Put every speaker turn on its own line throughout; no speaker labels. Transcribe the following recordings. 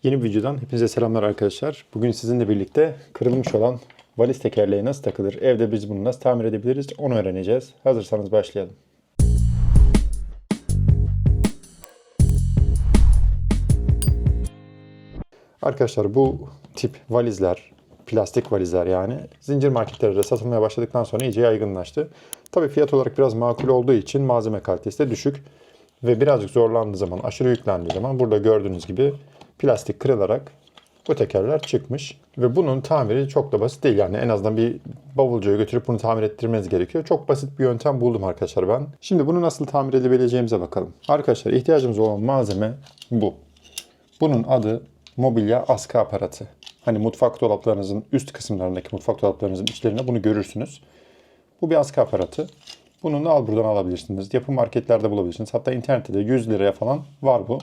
Yeni bir videodan hepinize selamlar arkadaşlar. Bugün sizinle birlikte kırılmış olan valiz tekerleği nasıl takılır, evde biz bunu nasıl tamir edebiliriz onu öğreneceğiz. Hazırsanız başlayalım. Arkadaşlar bu tip valizler, plastik valizler yani zincir marketlerde satılmaya başladıktan sonra iyice yaygınlaştı. Tabii fiyat olarak biraz makul olduğu için malzeme kalitesi de düşük ve birazcık zorlandığı zaman, aşırı yüklendiği zaman burada gördüğünüz gibi plastik kırılarak bu tekerler çıkmış. Ve bunun tamiri çok da basit değil. Yani en azından bir bavulcuya götürüp bunu tamir ettirmeniz gerekiyor. Çok basit bir yöntem buldum arkadaşlar ben. Şimdi bunu nasıl tamir edebileceğimize bakalım. Arkadaşlar ihtiyacımız olan malzeme bu. Bunun adı mobilya askı aparatı. Hani mutfak dolaplarınızın üst kısımlarındaki mutfak dolaplarınızın içlerinde bunu görürsünüz. Bu bir askı aparatı. Bunu al buradan alabilirsiniz. Yapı marketlerde bulabilirsiniz. Hatta internette de 100 liraya falan var bu.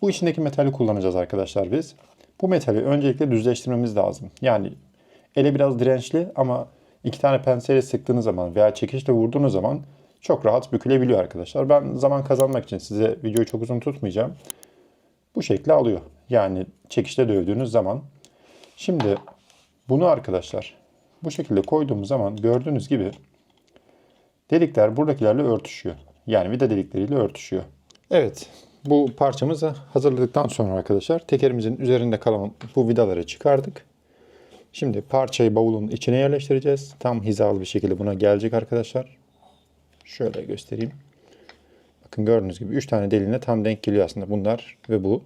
Bu içindeki metali kullanacağız arkadaşlar biz. Bu metali öncelikle düzleştirmemiz lazım. Yani ele biraz dirençli ama iki tane penseyle sıktığınız zaman veya çekiçle vurduğunuz zaman çok rahat bükülebiliyor arkadaşlar. Ben zaman kazanmak için size videoyu çok uzun tutmayacağım. Bu şekilde alıyor. Yani çekiçle dövdüğünüz zaman. Şimdi bunu arkadaşlar bu şekilde koyduğumuz zaman gördüğünüz gibi delikler buradakilerle örtüşüyor. Yani vida delikleriyle örtüşüyor. Evet, bu parçamızı hazırladıktan sonra arkadaşlar tekerimizin üzerinde kalan bu vidaları çıkardık. Şimdi parçayı bavulun içine yerleştireceğiz. Tam hizalı bir şekilde buna gelecek arkadaşlar. Şöyle göstereyim. Bakın gördüğünüz gibi 3 tane deliğine tam denk geliyor aslında bunlar ve bu.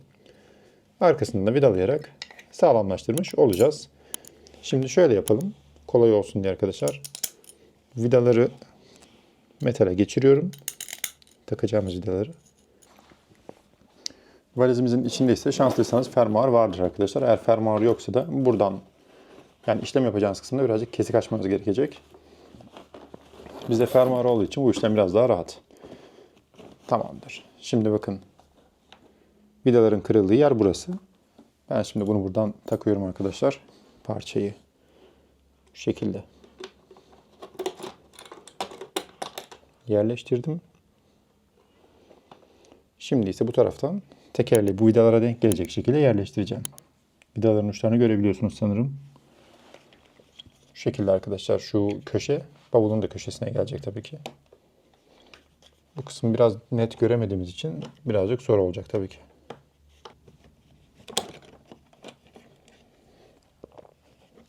Arkasını da vidalayarak sağlamlaştırmış olacağız. Şimdi şöyle yapalım. Kolay olsun diye arkadaşlar. Vidaları metale geçiriyorum. Takacağımız vidaları. Valizimizin içinde ise şanslıysanız fermuar vardır arkadaşlar. Eğer fermuar yoksa da buradan yani işlem yapacağınız kısımda birazcık kesik açmanız gerekecek. Bizde fermuar olduğu için bu işlem biraz daha rahat. Tamamdır. Şimdi bakın vidaların kırıldığı yer burası. Ben şimdi bunu buradan takıyorum arkadaşlar. Parçayı bu şekilde yerleştirdim. Şimdi ise bu taraftan tekerleği bu vidalara denk gelecek şekilde yerleştireceğim. Vidaların uçlarını görebiliyorsunuz sanırım. Şu şekilde arkadaşlar şu köşe bavulun da köşesine gelecek tabii ki. Bu kısmı biraz net göremediğimiz için birazcık zor olacak tabii ki.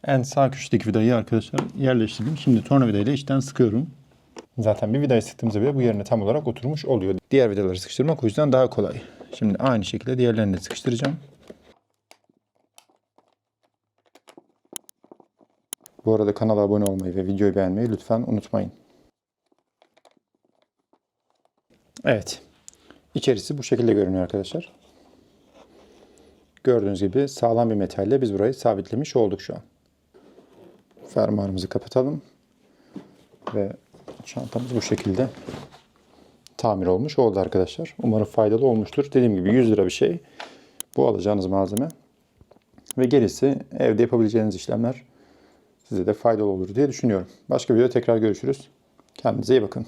En sağ köşedeki vidayı arkadaşlar yerleştirdim. Şimdi tornavidayla içten sıkıyorum. Zaten bir vidayı sıktığımızda bile bu yerine tam olarak oturmuş oluyor. Diğer vidaları sıkıştırmak o yüzden daha kolay. Şimdi aynı şekilde diğerlerini de sıkıştıracağım. Bu arada kanala abone olmayı ve videoyu beğenmeyi lütfen unutmayın. Evet. İçerisi bu şekilde görünüyor arkadaşlar. Gördüğünüz gibi sağlam bir metalle biz burayı sabitlemiş olduk şu an. Fermuarımızı kapatalım. Ve çantamız bu şekilde tamir olmuş oldu arkadaşlar. Umarım faydalı olmuştur. Dediğim gibi 100 lira bir şey. Bu alacağınız malzeme. Ve gerisi evde yapabileceğiniz işlemler size de faydalı olur diye düşünüyorum. Başka bir videoda tekrar görüşürüz. Kendinize iyi bakın.